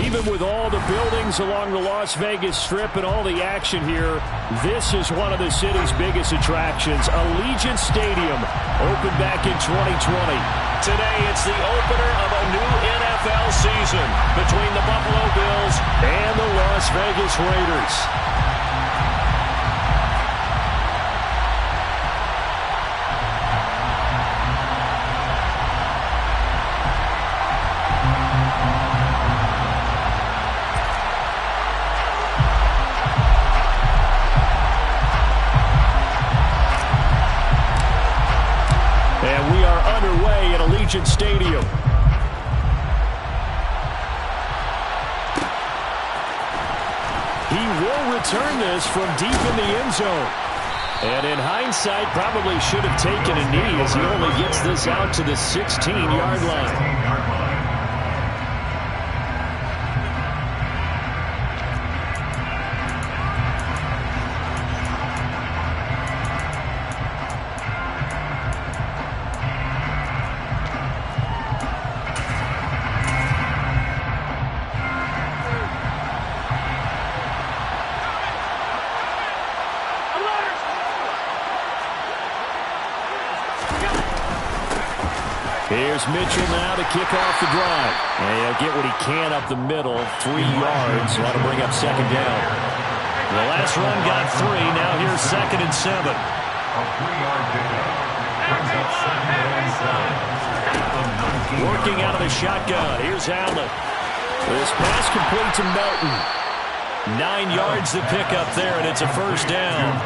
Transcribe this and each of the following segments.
Even with all the buildings along the Las Vegas Strip and all the action here, this is one of the city's biggest attractions. Allegiant Stadium opened back in 2020. Today, it's the opener of a new NFL season between the Buffalo Bills and the Las Vegas Raiders. And we are underway at Allegiant Stadium. He will return this from deep in the end zone. And in hindsight, probably should have taken a knee as he only gets this out to the 16-yard line. Here's Mitchell now to kick off the drive. And he'll get what he can up the middle, 3 yards. That'll bring up second down. The last run got 3. Now here's 2nd and 7. A 3-yard pickup brings up 2nd and 7. Working out of the shotgun. Here's Allen. This pass complete to Melton. 9 yards to pick up there, and it's a first down.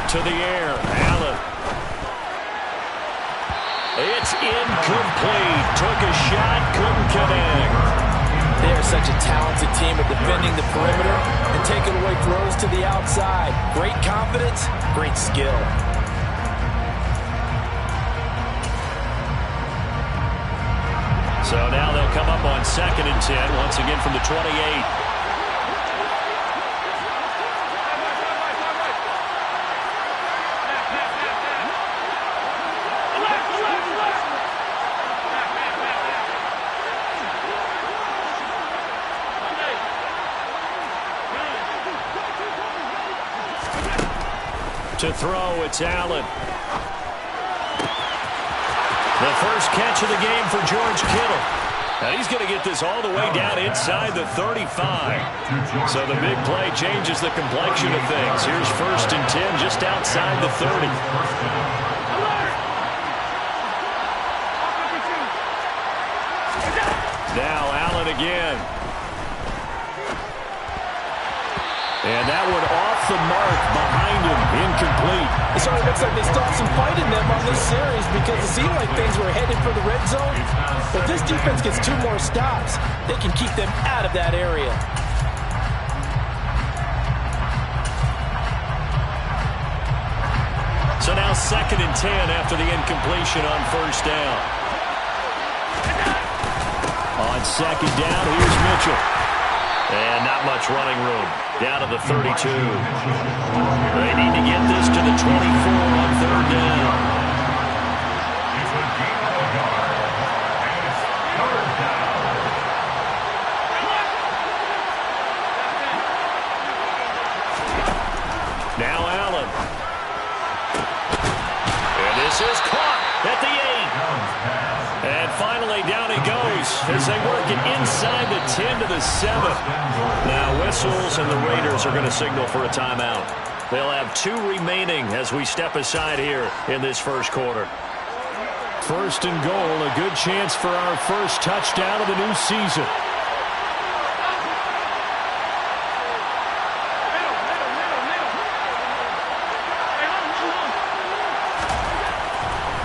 To the air, Allen. It's incomplete. Took a shot, couldn't connect. They are such a talented team at defending the perimeter and taking away throws to the outside. Great confidence, great skill. So now they'll come up on 2nd and 10, once again from the 28. To throw, it's Allen. The first catch of the game for George Kittle. And he's going to get this all the way down inside the 35. So the big play changes the complexion of things. Here's 1st and 10 just outside the 30. Now Allen again. And that one off the mark behind him, incomplete. It sort of looks like they still have some fight in them on this series because it seemed like things were headed for the red zone. But this defense gets 2 more stops. They can keep them out of that area. So now 2nd and 10 after the incompletion on 1st down. On 2nd down, here's Mitchell. And not much running room. Down to the 32. They need to get this to the 24 on 3rd down. It's a gain of a yard. And it's 3rd down. Now Allen. And this is caught at the 8. And finally down he goes as they work it inside the 10 to the 7. Now whistles and the Raiders are going to signal for a timeout. They'll have 2 remaining as we step aside here in this first quarter. 1st and goal, a good chance for our first touchdown of the new season.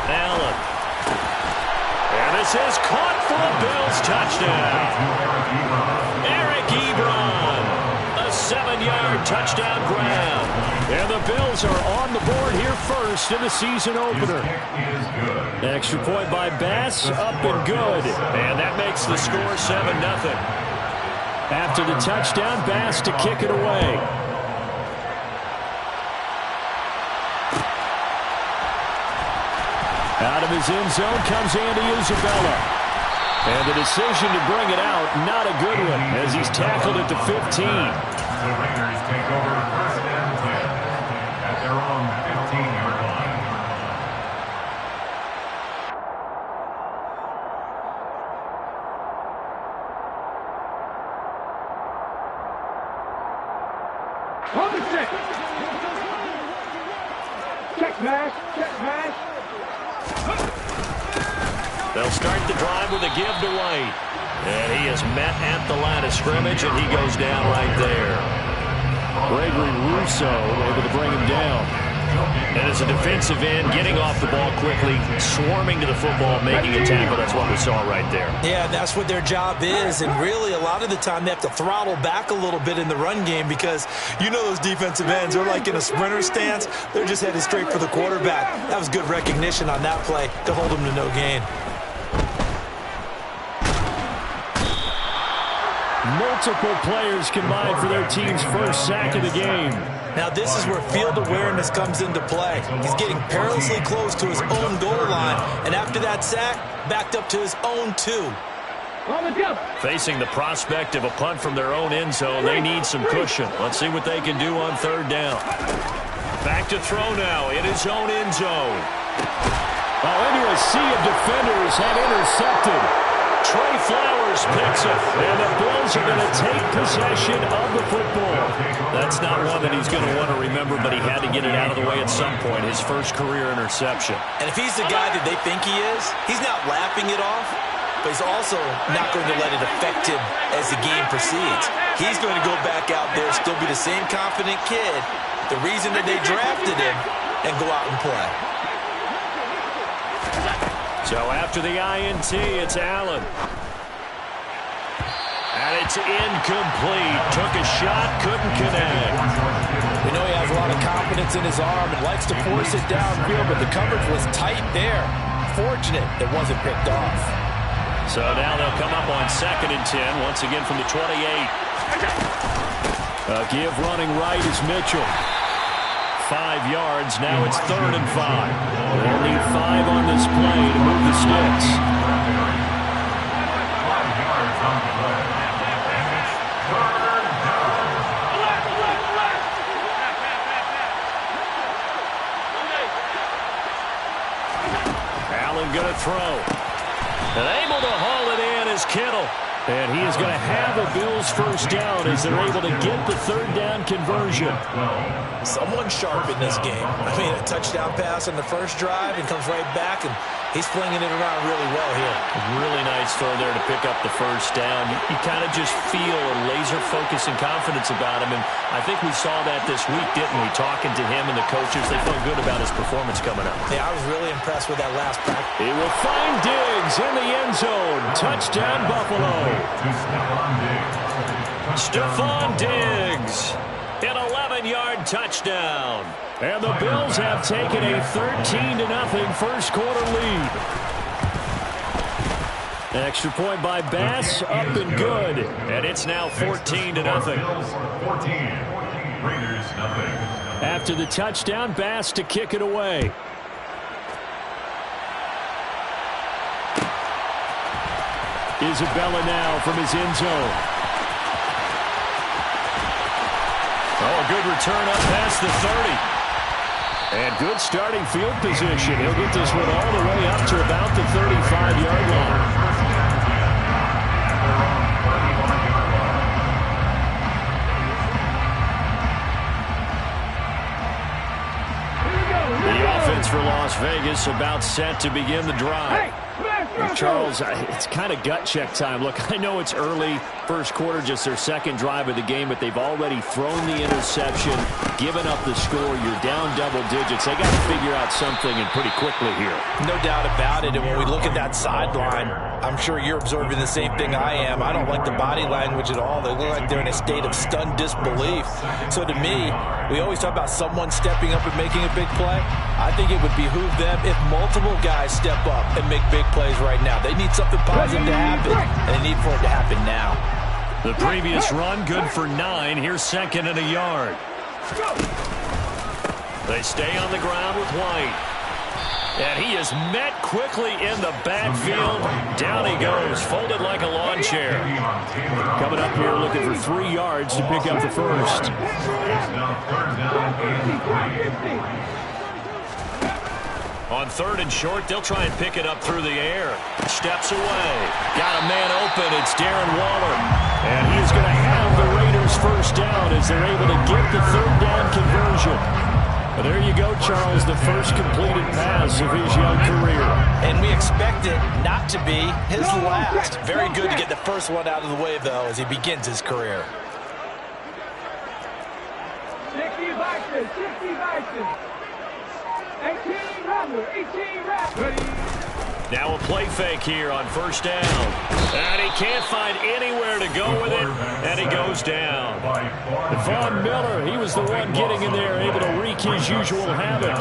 Allen. And this is caught for a Bills touchdown. Eric Ebron. A 7-yard touchdown grab. And the Bills are on the board here first in the season opener. Extra point by Bass, up and good. And that makes the score 7-0. After the touchdown, Bass to kick it away. Out of his end zone comes Andy Isabella. And the decision to bring it out, not a good one, as he's tackled at the 15. The Raiders take over 1st and 10 at their own 15-yard line. On the set. Check pass. Check pass. They'll start the drive with a give to White. And he is met at the line of scrimmage, and he goes down right there. Gregory Rousseau able to bring him down. And as a defensive end, getting off the ball quickly, swarming to the football, making a tackle. That's what we saw right there. Yeah, that's what their job is. And really, a lot of the time, they have to throttle back a little bit in the run game because you know those defensive ends, they're like in a sprinter stance. They're just headed straight for the quarterback. That was good recognition on that play to hold them to no gain. Multiple players combined for their team's first sack of the game. Now this is where field awareness comes into play. He's getting perilously close to his own goal line, and after that sack, backed up to his own 2. Facing the prospect of a punt from their own end zone, they need some cushion. Let's see what they can do on 3rd down. Back to throw now in his own end zone. Into a sea of defenders and intercepted. Trey Flowers picks it, and the Bills are going to take possession of the football. That's not one that he's going to want to remember, but he had to get it out of the way at some point, his first career interception. And if he's the guy that they think he is, he's not laughing it off, but he's also not going to let it affect him as the game proceeds. He's going to go back out there, still be the same confident kid, the reason that they drafted him, and go out and play. So after the INT, it's Allen. And it's incomplete. Took a shot, couldn't connect. We know he has a lot of confidence in his arm and likes to force it downfield, but the coverage was tight there. Fortunate it wasn't picked off. So now they'll come up on 2nd and 10, once again from the 28. Give running right is Mitchell. 5 yards. Now it's 3rd and 5. They'll need 5 on this play to move the sticks. 5 yards on the play. And it's 3rd down. Allen going to throw. And able to haul it in is Kittle. And he is going to have the Bills' first down as they're able to get the 3rd down conversion. Someone sharp in this game. I mean, a touchdown pass on the first drive and comes right back, and he's flinging it around really well here. Really nice throw there to pick up the first down. You kind of just feel a laser focus and confidence about him, and I think we saw that this week, didn't we? Talking to him and the coaches, they felt good about his performance coming up. Yeah, I was really impressed with that last practice. He will find Diggs in the end zone. Touchdown, Buffalo. Stephon Diggs, an 11-yard touchdown. And the Bills have taken a 13-0 first quarter lead. An extra point by Bass, up and good. And it's now 14-0. After the touchdown, Bass to kick it away. Isabella now from his end zone. Oh, a good return up past the 30. And good starting field position. He'll get this one all the way up to about the 35-yard line. The offense for Las Vegas about set to begin the drive. Charles, it's kind of gut check time. Look, I know it's early, first quarter, just their second drive of the game, but they've already thrown the interception, given up the score. You're down double digits. They got to figure out something, and pretty quickly here. No doubt about it, and when we look at that sideline, I'm sure you're observing the same thing I am. I don't like the body language at all. They look like they're in a state of stunned disbelief. So to me, we always talk about someone stepping up and making a big play. I think it would behoove them if multiple guys step up and make big plays right now. They need something positive to happen, and they need for it to happen now. The previous run, good for 9. Here's 2nd and a yard. They stay on the ground with White. And he is met quickly in the backfield. Down he goes, folded like a lawn chair. Coming up here looking for 3 yards to pick up the first. On 3rd and short, they'll try and pick it up through the air. Steps away. Got a man open. It's Darren Waller. And he is going to have the Raiders first down as they're able to get the 3rd down conversion. Well, there you go, Charles, the first completed pass of his young career. And we expect it not to be his last. Very good to get the first one out of the way, though, as he begins his career. 60 Vikings, 60 Vikings. 18 Rattler, 18 Rattler. Now a play fake here on first down. And he can't find anywhere to go with it, and he goes down. Von Miller, he was the one getting in there, able to wreak his usual havoc.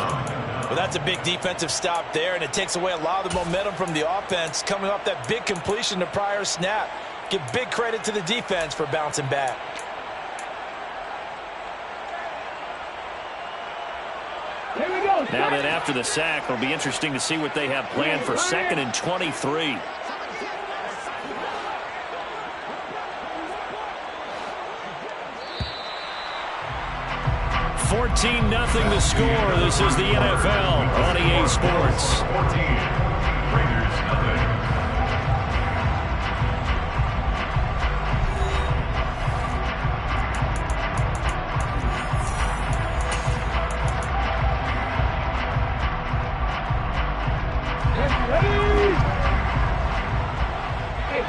Well, that's a big defensive stop there, and it takes away a lot of the momentum from the offense coming off that big completion the prior snap. Give big credit to the defense for bouncing back. Now then, after the sack, it'll be interesting to see what they have planned for 2nd and 23. $14-0 the score. This is the NFL on EA Sports. 14. Raiders nothing.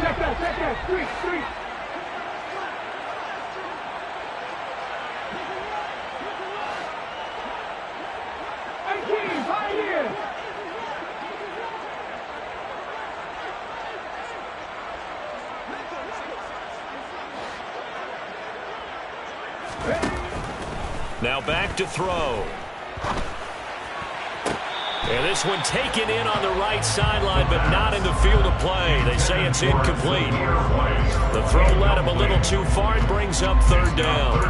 Check that, street. Now back to throw. And this one taken in on the right sideline, but not in the field of play. They say it's incomplete. The throw led him a little too far. It brings up 3rd down.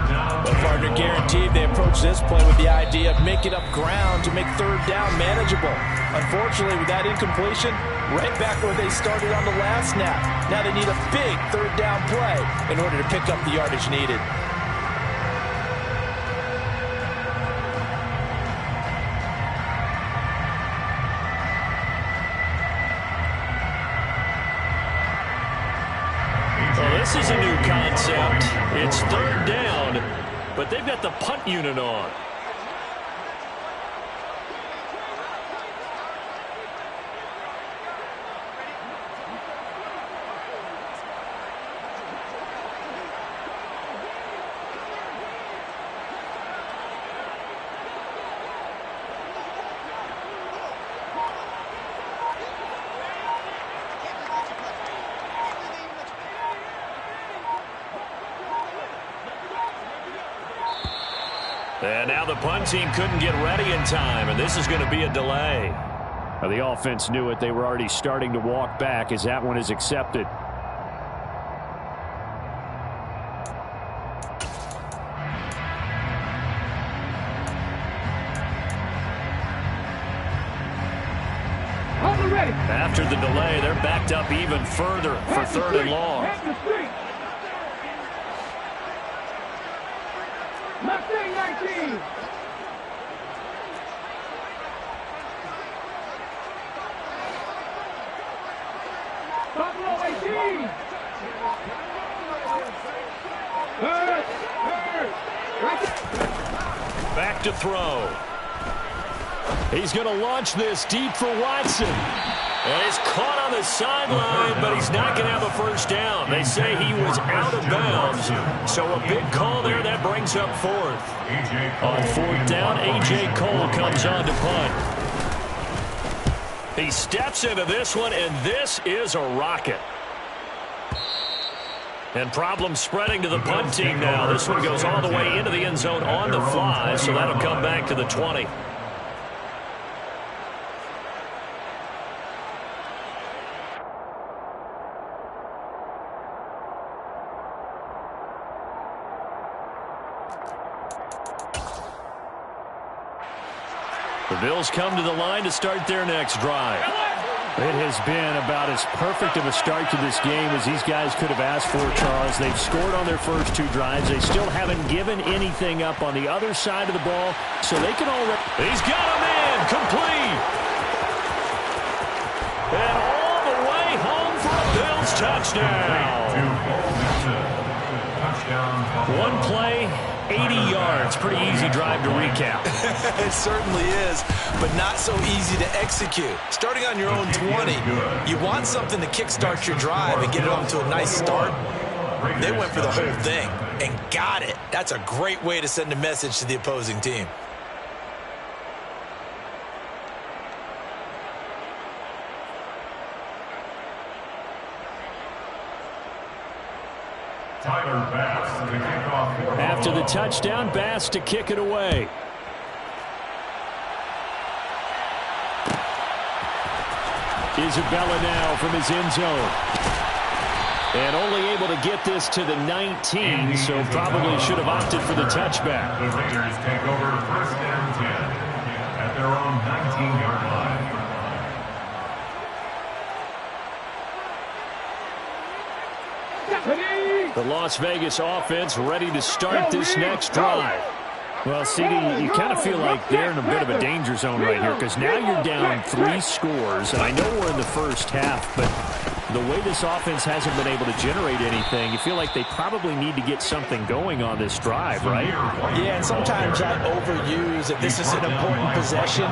But partner, guaranteed they approach this play with the idea of making up ground to make 3rd down manageable. Unfortunately, with that incompletion, right back where they started on the last snap. Now they need a big 3rd down play in order to pick up the yardage needed. This is a new concept. It's 3rd down, but they've got the punt unit on. And now the punt team couldn't get ready in time, and this is going to be a delay. Well, the offense knew it. They were already starting to walk back as that one is accepted. After the delay, they're backed up even further for 3rd and long. Mustang 19. Buffalo 18. Back to throw. He's going to launch this deep for Watson. And he's caught on the sideline, but he's not going to have a first down. They say he was out of bounds. So a big call there that brings up 4th. On 4th down, A.J. Cole comes on to punt. He steps into this one, and this is a rocket. And problems spreading to the punt team now. This one goes all the way into the end zone on the fly, so that'll come back to the 20. The Bills come to the line to start their next drive. It has been about as perfect of a start to this game as these guys could have asked for, Charles. They've scored on their first 2 drives. They still haven't given anything up on the other side of the ball, so they can already... He's got him in, complete. And all the way home for a Bills touchdown. One play, 80 yards. Pretty easy drive to recap. It certainly is, but not so easy to execute. Starting on your own 20, you want something to kickstart your drive and get it off to a nice start. They went for the whole thing and got it. That's a great way to send a message to the opposing team. After the touchdown, Bass to kick it away. Isabella now from his end zone. And only able to get this to the 19, so probably should have opted for the touchback. The Raiders take over 1st and 10 at their own 19-yard line. The Las Vegas offense ready to start this next drive. Well, CD, you kind of feel like they're in a bit of a danger zone right here because now you're down 3 scores, and I know we're in the first half, but the way this offense hasn't been able to generate anything, you feel like they probably need to get something going on this drive, right? Yeah, and sometimes I overuse that this is an important possession.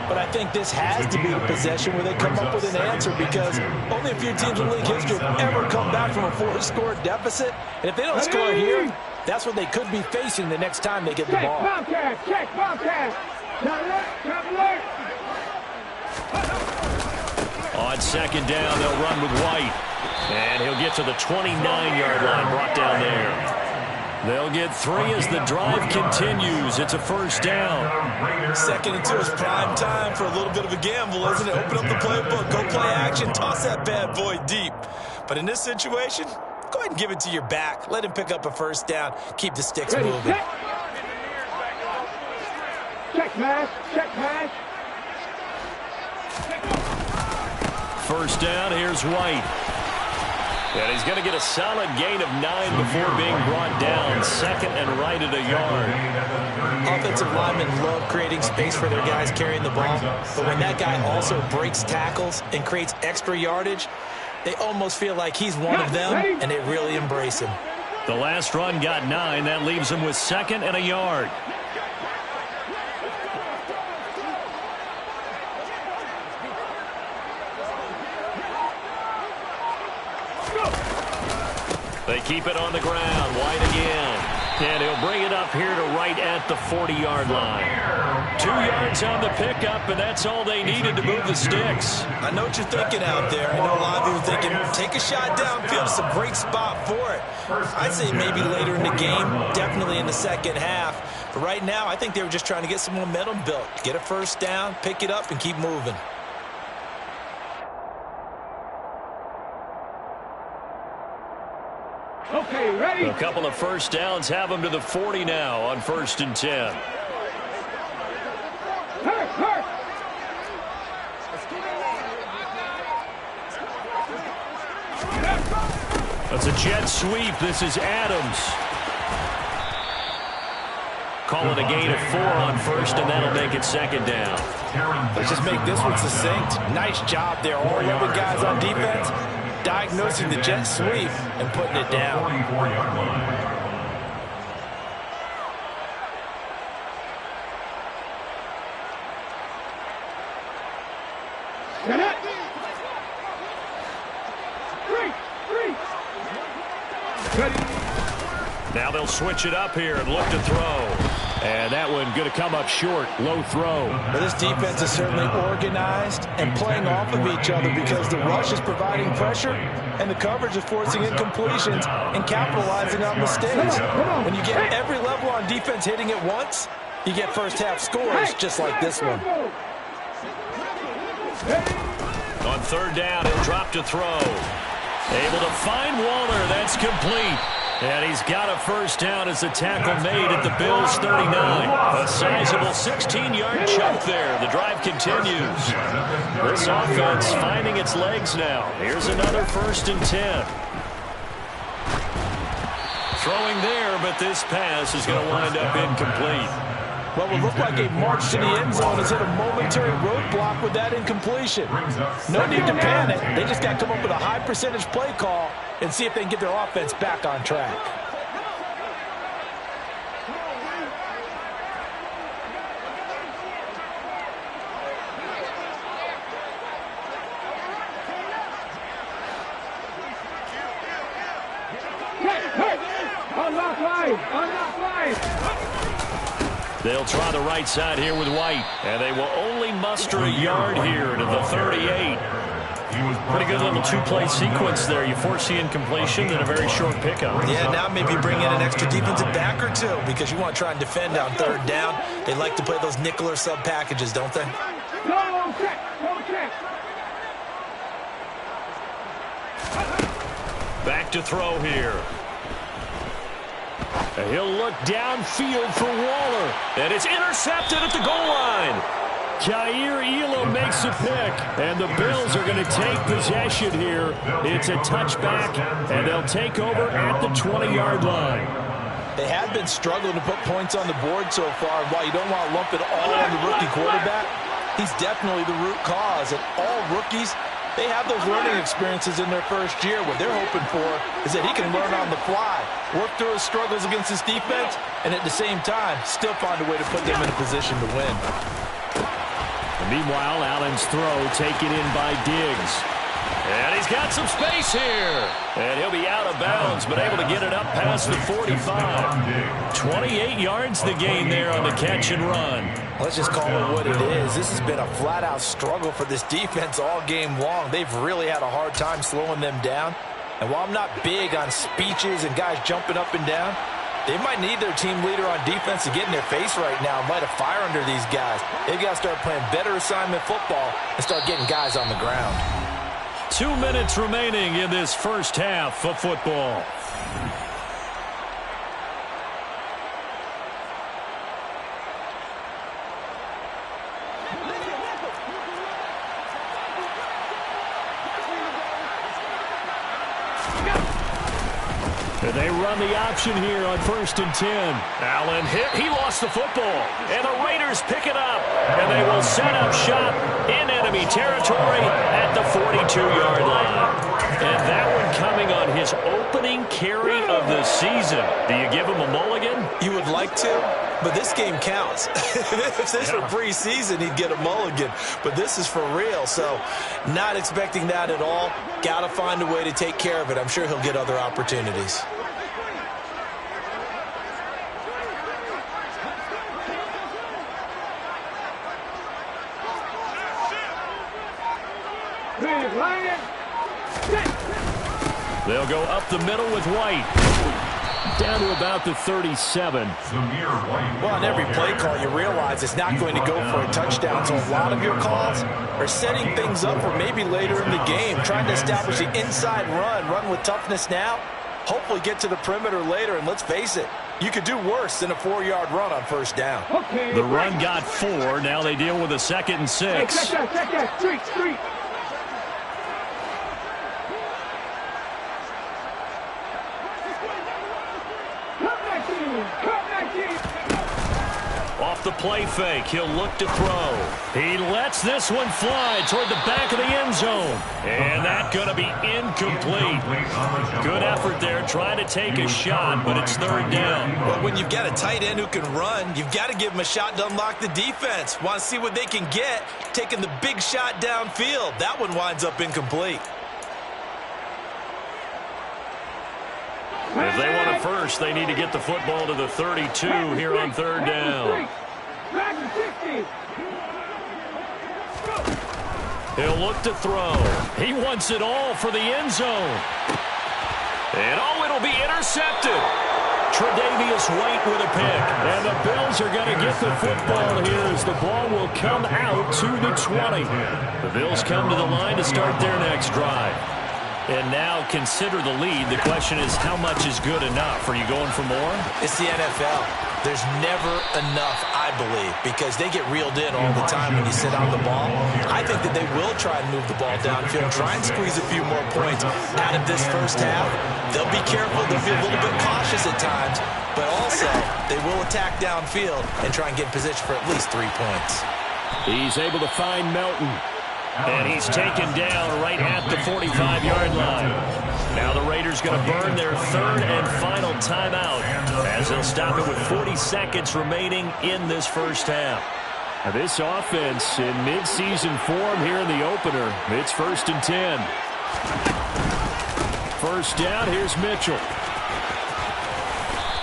But I think this has to be a possession where they come up with an answer because only a few teams in league history have ever come back from a 4-score deficit. And if they don't score here, that's what they could be facing the next time they get the ball. Check, Bobcat. On 2nd down, they'll run with White. And he'll get to the 29-yard line, brought down there. They'll get 3 as the drive continues. It's a 1st down. 2nd and 2 is prime time for a little bit of a gamble, isn't it? Open up the playbook, go play action, toss that bad boy deep. But in this situation, go ahead and give it to your back. Let him pick up a 1st down. Keep the sticks moving. Check pass. 1st down, here's White. And he's going to get a solid gain of 9 before being brought down. 2nd and right at a yard. Offensive linemen love creating space for their guys carrying the ball. But when that guy also breaks tackles and creates extra yardage, they almost feel like he's one of them, and they really embrace him. The last run got 9. That leaves him with 2nd and a yard. They keep it on the ground. White again. And he'll bring it up here to right at the 40-yard line. 2 yards on the pickup, and that's all they needed to move the sticks. I know what you're thinking out there. I know a lot of you are thinking, take a shot downfield. It's a great spot for it. I'd say maybe later in the game, definitely in the 2nd half. But right now, I think they were just trying to get some momentum built. Get a 1st down, pick it up, and keep moving. Okay, ready? A couple of 1st downs have them to the 40 now on 1st and 10. Hurt. That's a jet sweep. This is Adams. Call it a gain of 4 on 1st, and that'll make it 2nd down. Let's just make this one succinct. Nice job there. All 11 guys on defense diagnosing the jet sweep and putting it down. 44-yard line. Now they'll switch it up here and look to throw. And that one going to come up short. Low throw. Well, this defense is certainly organized and playing off of each other because the rush is providing pressure and the coverage is forcing incompletions and capitalizing on mistakes. When you get every level on defense hitting at once, you get first half scores just like this one. On 3rd down, he'll drop to throw. Able to find Waller. That's complete. And he's got a first down as the tackle made at the Bills' 39. A sizable 16-yard chunk there. The drive continues. This offense finding its legs now. Here's another 1st and 10. Throwing there, but this pass is going to wind up incomplete. Well, it would look like a march to the end zone has hit a momentary roadblock with that incompletion. No need to panic. They just got to come up with a high percentage play call and see if they can get their offense back on track. Unlock line! Unlock line! They'll try the right side here with White, and they will only muster a yard here to the 38. Pretty good little two-play sequence there. You force the incompletion, then a very short pickup. Yeah, now maybe bring in an extra defensive back or two because you want to try and defend on 3rd down. They like to play those nickel or sub packages, don't they? No check! No check! Back to throw here. And he'll look downfield for Waller. And it's intercepted at the goal line. Jair Elam makes a pick, and the Bills are going to take possession here. It's a touchback, and they'll take over at the 20-yard line. They have been struggling to put points on the board so far. While you don't want to lump it all on the rookie quarterback, he's definitely the root cause. And all rookies, they have those learning experiences in their first year. What they're hoping for is that he can learn on the fly, work through his struggles against his defense, and at the same time, still find a way to put them in a position to win. Meanwhile, Allen's throw taken in by Diggs. And he's got some space here. And he'll be out of bounds, but able to get it up past the 45. 28 yards the gain there on the catch and run. Let's just call it what it is. This has been a flat-out struggle for this defense all game long. They've really had a hard time slowing them down. And while I'm not big on speeches and guys jumping up and down, they might need their team leader on defense to get in their face right now and light a fire under these guys. They've got to start playing better assignment football and start getting guys on the ground. 2 minutes remaining in this first half of football. And they run the option here on 1st and 10. Allen hit. He lost the football. And the Raiders pick it up. And they will set up shop in enemy territory at the 42-yard line. And that one coming on his opening carry of the season. Do you give him a mulligan? You would like to, but this game counts. If this were preseason, he'd get a mulligan. But this is for real, so not expecting that at all. Got to find a way to take care of it. I'm sure he'll get other opportunities. They'll go up the middle with White. Down to about the 37. Well, on every play call, you realize it's not going to go for a touchdown. So a lot of your calls are setting things up for maybe later in the game, trying to establish the inside run with toughness now, hopefully get to the perimeter later. And let's face it, you could do worse than a 4-yard run on 1st down. The run got 4. Now they deal with a 2nd and 6. Hey, check that. Street. Off the play fake, he'll look to throw. He lets this one fly toward the back of the end zone. And that's going to be incomplete. Good effort there, trying to take a shot, but it's 3rd down. Well, when you've got a tight end who can run, you've got to give him a shot to unlock the defense. Want to see what they can get, taking the big shot downfield. That one winds up incomplete. If they want it first, they need to get the football to the 32 here on 3rd down. He'll look to throw. He wants it all for the end zone. And it'll be intercepted. Tre'Davious White with a pick. And the Bills are going to get the football here as the ball will come out to the 20. The Bills come to the line to start their next drive. And now consider the lead. The question is, how much is good enough? Are you going for more? It's the NFL. There's never enough, I believe, because they get reeled in all the time when you sit on the ball. I think that they will try and move the ball downfield, try and squeeze a few more points out of this first half. They'll be careful. They'll be a little bit cautious at times, but also they will attack downfield and try and get in position for at least 3 points. He's able to find Melton. And he's taken down right at the 45-yard line. Now the Raiders going to burn their third and final timeout as they'll stop it with 40 seconds remaining in this first half. Now this offense in midseason form here in the opener. It's 1st and 10. First down, here's Mitchell.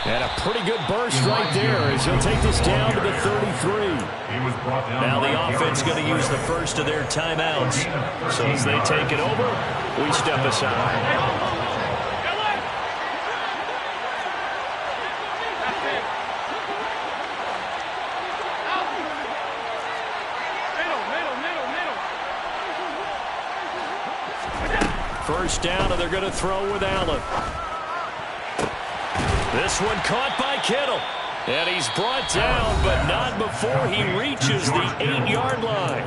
And a pretty good burst right there as he'll take this down to the 33. Now the offense going to use the first of their timeouts. So as they take it over, we step aside. First down, and they're going to throw with Allen. This one caught by Kittle. And he's brought down, but not before he reaches the 8-yard line.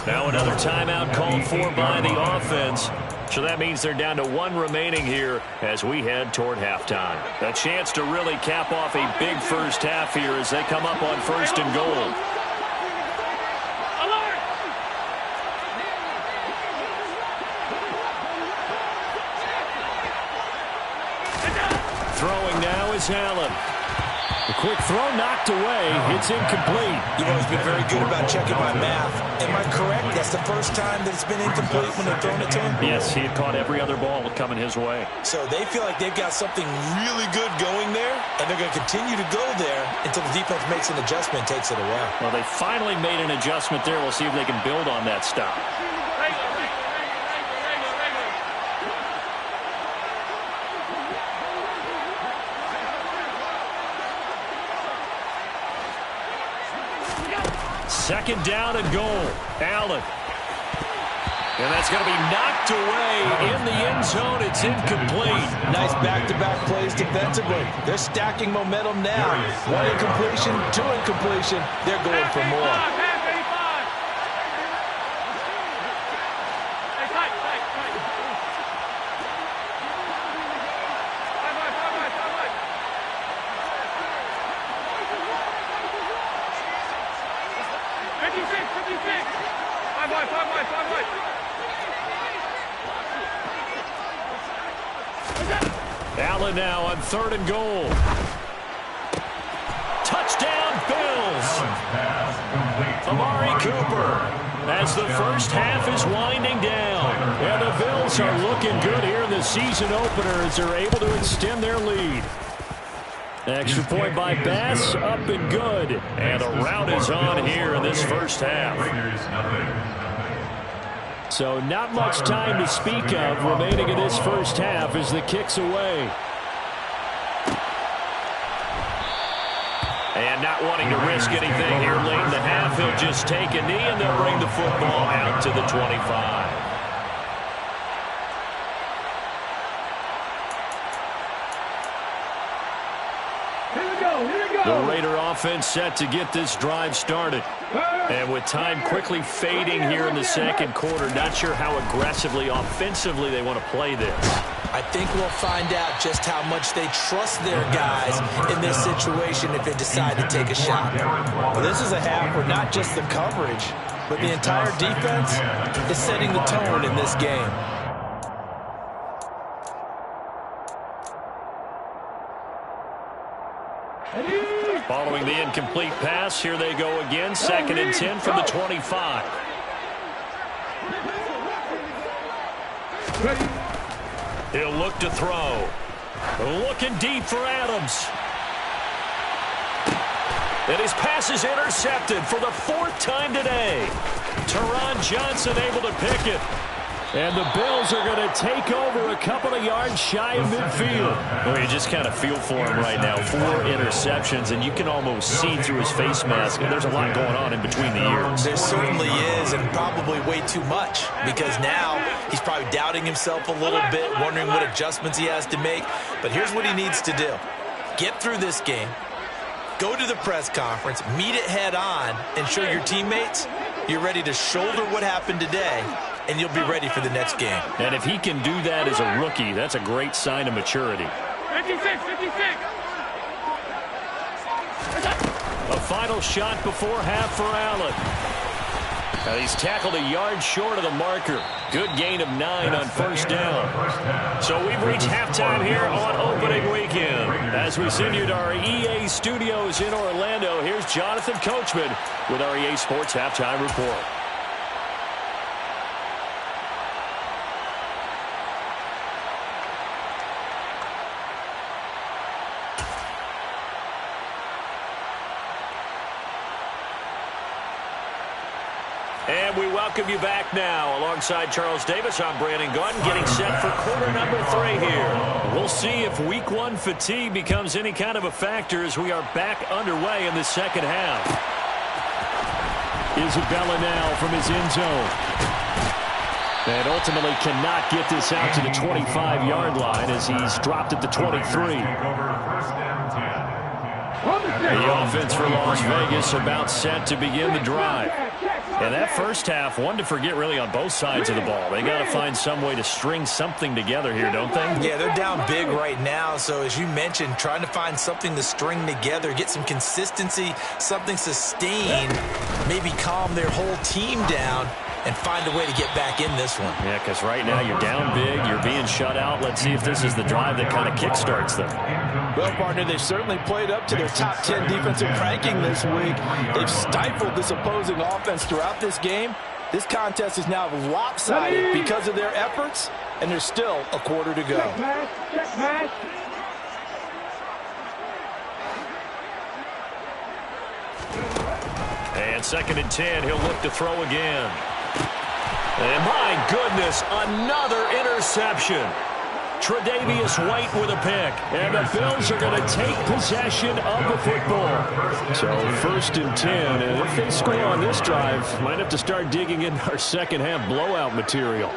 Now another timeout called for by the offense. So that means they're down to 1 remaining here as we head toward halftime. A chance to really cap off a big first half here as they come up on 1st and goal. Throwing now is Allen. A quick throw knocked away. It's incomplete. You've always been very good about checking my math. Am I correct? That's the first time that it's been incomplete when they've thrown it to him? Yes, he had caught every other ball coming his way. So they feel like they've got something really good going there, and they're going to continue to go there until the defense makes an adjustment and takes it away. Well, they finally made an adjustment there. We'll see if they can build on that stop. Second down and goal. Allen. And that's going to be knocked away in the end zone. It's incomplete. Nice back-to-back plays defensively. They're stacking momentum now. 1 incompletion, 2 incompletion. They're going for more. Allen now on 3rd and goal. Touchdown, Bills. Amari Cooper as the first half is winding down. And the Bills are looking good here in the season opener as they're able to extend their lead. Extra point by Bass, up and good. And the rout is on here in this first half. So not much time to speak of remaining in this first half as the kick's away. And not wanting to risk anything here late in the half, he'll just take a knee and they'll bring the football out to the 25. The Raider offense set to get this drive started. And with time quickly fading here in the second quarter, not sure how aggressively, offensively they want to play this. I think we'll find out just how much they trust their guys in this situation if they decide to take a shot. Well, this is a half where not just the coverage, but the entire defense is setting the tone in this game. Following the incomplete pass, here they go again. 2nd and 10 from the 25. He'll look to throw. Looking deep for Adams. And his pass is intercepted for the 4th time today. Teron Johnson able to pick it. And the Bills are going to take over a couple of yards shy of midfield. Well, you just kind of feel for him right now. 4 interceptions, and you can almost see through his face mask. There's a lot going on in between the ears. There certainly is, and probably way too much, because now he's probably doubting himself a little bit, wondering what adjustments he has to make. But here's what he needs to do. Get through this game, go to the press conference, meet it head on, and show your teammates you're ready to shoulder what happened today, and you'll be ready for the next game. And if he can do that as a rookie, that's a great sign of maturity. 56, 56. A final shot before half for Allen. Now he's tackled a yard short of the marker. Good gain of 9 on first down. So we've reached halftime here on opening weekend. As we send you to our EA studios in Orlando, here's Jonathan Coachman with our EA Sports Halftime Report. And we welcome you back now. Alongside Charles Davis, I'm Brandon Gordon, getting set for quarter number 3 here. We'll see if week 1 fatigue becomes any kind of a factor as we are back underway in the second half. Isabella now from his end zone. And ultimately cannot get this out to the 25-yard line as he's dropped at the 23. The offense for Las Vegas about set to begin the drive. And that first half, one to forget really on both sides of the ball. They got to find some way to string something together here, don't they? Yeah, they're down big right now. So as you mentioned, trying to find something to string together, get some consistency, something sustained, maybe calm their whole team down and find a way to get back in this one. Yeah, because right now you're down big, you're being shut out. Let's see if this is the drive that kind of kickstarts them. Well, partner, they've certainly played up to their top 10 defensive ranking this week. They've stifled this opposing offense throughout this game. This contest is now lopsided because of their efforts, and there's still a quarter to go. And 2nd and 10, he'll look to throw again. And my goodness, another interception. Tre'Davious White with a pick. And the Bills are going to take possession of the football. So 1st and 10. And if they score on this drive, might have to start digging in our second half blowout material.